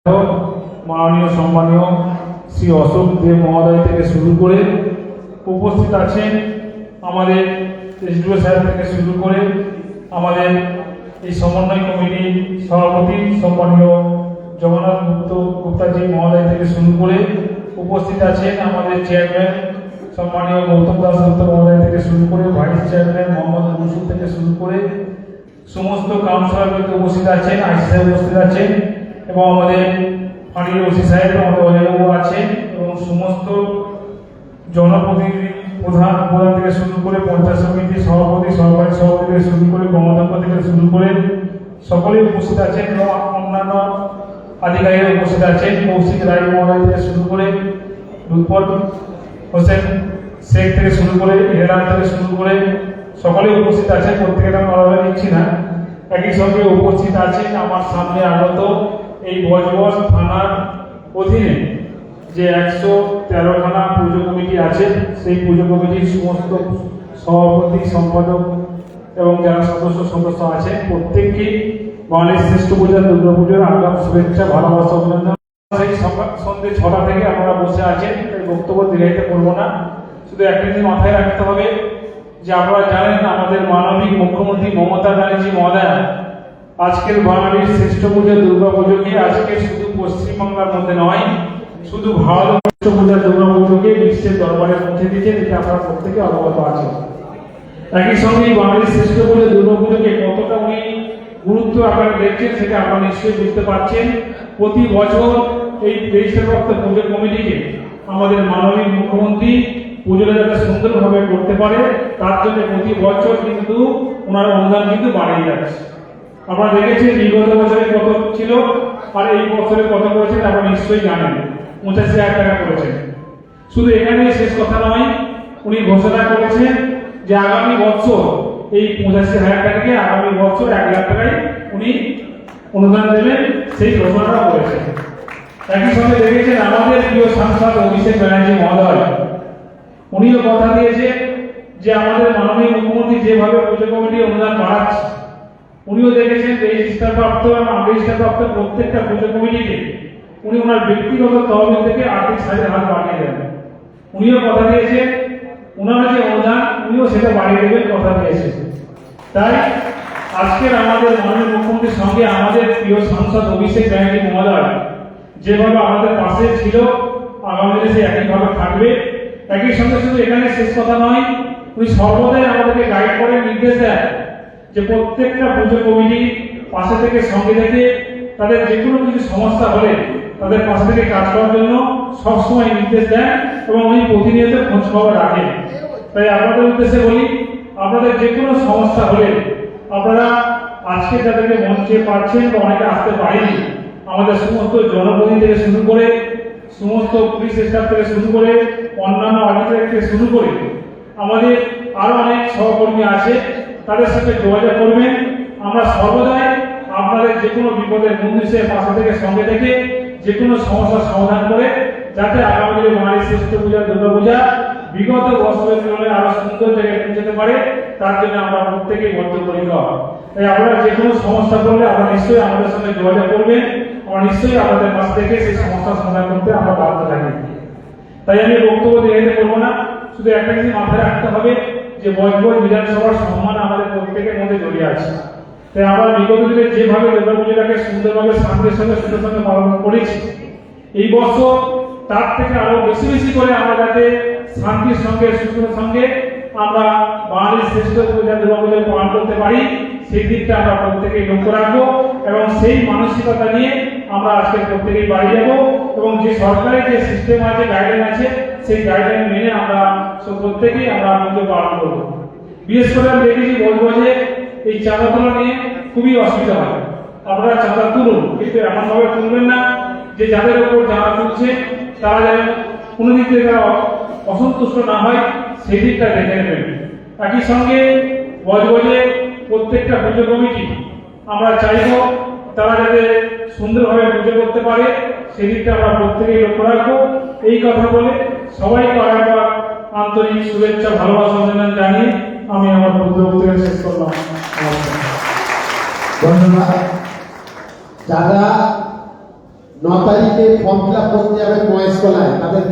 মাননীয় সম্মানীয় শ্রী অশোক দেব মহোদয় থেকে শুরু করে উপস্থিত আছেন আমাদের এসডিও সাহেব থেকে শুরু করে আমাদের এই সমন্বয় কমিটির সভাপতি সম্মানীয় জগন্নাথ গুপ্তাজি মহোদয় থেকে শুরু করে উপস্থিত আছেন আমাদের চেয়ারম্যান সম্মানীয় গৌতম দাস গুপ্ত মহোদয় থেকে শুরু করে ভাইস চেয়ারম্যান মোহাম্মদ মনসুর থেকে শুরু করে সমস্ত কাউন্সিলরকে উপস্থিত আছেন, আইসি সাহেব উপস্থিত আছেন এবং আমাদের ফাঁড়ির ওসি সাহেব আমাদের অজয়বাবু আছেন এবং সমস্ত জনপ্রতিনিধি প্রধান থেকে শুরু করে পঞ্চায়েত সমিতি সভাপতি সহকারী সভাপতি থেকে শুরু করে গণতন্ত্র থেকে শুরু করে সকলেই উপস্থিত আছেন এবং অন্যান্য আধিকারিকরা উপস্থিত আছেন। কৌশিক রায় মহোদয় থেকে শুরু করে লুৎফর হোসেন শেখ থেকে শুরু করে হেরান থেকে শুরু করে সকলেই উপস্থিত আছেন। প্রত্যেকের আমি আলাদা নিচ্ছি না। একই সঙ্গে উপস্থিত আছেন আমার সামনে আগত এই বজবজ থানার অধীনে যে 113খানা পুজো কমিটি আছে সেই পুজো কমিটির সমস্ত সভাপতি সম্পাদক এবং যারা সদস্য আছে প্রত্যেককেই বাঙালির শ্রেষ্ঠ পূজা দুর্গাপুজোর আগাম শুভেচ্ছা ভালোবাসা অভিনন্দন। সেই সন্ধ্যে 6টা থেকে আপনারা বসে আছেন, তাই বক্তব্য দীর্ঘায়িত করবো না। শুধু একটা জিনিস মাথায় রাখতে হবে যে আপনারা জানেন আমাদের মাননীয় মুখ্যমন্ত্রী মমতা ব্যানার্জি মহোদয়া আজকের বাঙালির শ্রেষ্ঠ পূজা দুর্গা পুজোকে আজকে শুধু পশ্চিমবাংলার মধ্যে নয় শুধু ভারতের শ্রেষ্ঠ পূজা দুর্গা পুজোকে বিশ্বের দরবারে পৌঁছে দিয়েছেন, এটা আপনারা প্রত্যেকে অবগত আছেন। একই সঙ্গে বাঙালির শ্রেষ্ঠ পূজা দুর্গা পুজোকে কতটা উনি গুরুত্ব আকারে দেখছেন সেটা আপনারা নিশ্চয়ই বুঝতে পারছেন। প্রতি বছর এই 23 পুজো কমিটিকে আমাদের মাননীয় মুখ্যমন্ত্রী পুজোটা যাতে সুন্দরভাবে করতে পারে তার জন্য প্রতি বছর কিন্তু ওনার অনুদান কিন্তু বাড়িয়ে যাচ্ছে। আপনারা দেখেছেন বিগত বছরে কত ছিল আর এই বছরে কত করেছেন আপনারা নিশ্চয়ই জানেন, 85,000 টাকা করেছেন। শুধু এখানে শেষ কথা নয়, উনি ঘোষণা করেছেন যে আগামী বছর এই 85,000 টাকাকে আগামী বছর 1 লাখ টাকায় উনি অনুদান দেবেন, সেই ঘোষণাটা করেছেন। একই সঙ্গে দেখেছেন আমাদের প্রিয় সাংসদ অভিষেক ব্যানার্জি মহোদয় উনিও কথা দিয়েছে যে আমাদের মাননীয় মুখ্যমন্ত্রী যেভাবে পুজো কমিটি অনুদান বাড়াচ্ছে উনিও দেখেছেন রেজিস্টারপ্রাপ্ত এবং আনরেজিস্টারপ্রাপ্ত প্রত্যেকটা পুজো কমিটিকে উনি ওনার ব্যক্তিগত তহবিল থেকে আর্থিক সাহায্যের হাত বাড়িয়ে দেবেন। উনিও কথা দিয়েছেন ওনার যে অনুদান উনিও সেটা বাড়িয়ে দেবেন কথা দিয়েছেন। তাই আজকের আমাদের মাননীয় মুখ্যমন্ত্রীর সঙ্গে আমাদের প্রিয় সাংসদ অভিষেক ব্যানার্জি মহোদয় যেভাবে আমাদের পাশে ছিল আগামী দিনে সে একইভাবে থাকবে। একই সঙ্গে শুধু এখানে শেষ কথা নয়, উনি সর্বদাই আমাদেরকে গাইড করেন, নির্দেশ দেন যে প্রত্যেকটা পুজো কমিটি পাশে থেকে সঙ্গে থেকে তাদের যে কোনো কিছু সমস্যা হলে তাদের পাশে থেকে কাজ করার জন্য সবসময় নির্দেশ দেন এবং উনি প্রতিনিয়ত খোঁজ খবর রাখেন। তাই আপনাদের উদ্দেশ্যে বলি, আপনাদের যে কোনো সমস্যা হলে আপনারা আজকে যাদেরকে মঞ্চে পাচ্ছেন বা অনেকে আসতে পারেনি আমাদের সমস্ত জনপ্রতিনিধি থেকে শুরু করে সমস্ত পুলিশ স্টাফ থেকে শুরু করে অন্যান্য আধিকারিক থেকে শুরু করে আমাদের আরো অনেক সহকর্মী আছে, তাদের সাথে যোগাযোগ করবেন। আমরা সর্বদাই আপনাদের যে কোনো বিপদের বন্ধুদের পাশে থেকে সঙ্গে থেকে যে কোনো সমস্যার সমাধান করে যাতে আগামী দিনে বাঙালির শ্রেষ্ঠ পূজা দুর্গা পূজা বিগত বছরের তুলনায় আরো সুন্দর জায়গায় পৌঁছাতে পারে তার জন্য আমরা প্রত্যেকেই বদ্ধপরিকর। তাই আপনারা যে কোনো সমস্যা করলে আপনারা নিশ্চয়ই আমাদের সঙ্গে যোগাযোগ করবেন, আমরা নিশ্চয়ই আপনাদের কাছ থেকে সেই সমস্যার সমাধান করতে আমরা বাধ্য থাকি। তাই আমি বক্তব্য দীর্ঘায়িত করবো না, শুধু একটা জিনিস মাথায় রাখতে হবে যে বজবজ বিধানসভার সম্মান আমাদের প্রত্যেকের মধ্যে জড়িয়ে আছে। তাই আমরা বিগত দিনে যেভাবে দুর্গা পুজোটাকে সুন্দরভাবে শান্তির সঙ্গে সুন্দর সঙ্গে পালন করেছি, এই বছর তার থেকে আরো বেশি বেশি করে আমরা যাতে শান্তির সঙ্গে সুন্দর সঙ্গে আমরা বাঙালির শ্রেষ্ঠ পূজা দুর্গা পুজো পালন করতে পারি সেই দিকটা আমরা প্রত্যেকেই লক্ষ্য রাখবো এবং সেই মানসিকতা নিয়ে আমরা আজকে প্রত্যেকেই বাড়ি যাবো এবং যে সরকারের যে সিস্টেম আছে গাইডলাইন আছে সেই গাইডলাইন মেনে আমরা প্রত্যেকেই আমরা পুজো পালন করবো। বিশেষ করে আমি দেখেছি বলবো যে এই চাঁদা তোলা নিয়ে খুবই অসুবিধা হয়। আপনারা চাঁদা তুলুন, কিন্তু এমন ভাবে তুলবেন না যে যাদের উপর চাঁদা তুলছে তারা যেন কোনো দিক থেকে অসন্তুষ্ট না হয় সেই দিকটা দেখে নেবেন। একই সঙ্গে বজবজে প্রত্যেকটা পুজো কমিটি আমরা চাইব তারা যাতে সুন্দরভাবে পুজো করতে পারে সেই দিকটা আমরা প্রত্যেকেই লক্ষ্য রাখবো। এই কথা বলে সবাইকে আরেকবার আন্তরিক শুভেচ্ছা ভালোবাসা অভিনন্দন জানিয়ে আমি আমার বক্তব্য শেষ করলাম। ধন্যবাদ। চাঁদা 9 তারিখে ফর্ম ফিল আপ করতে যাবেন মহেশতলায়, তাদের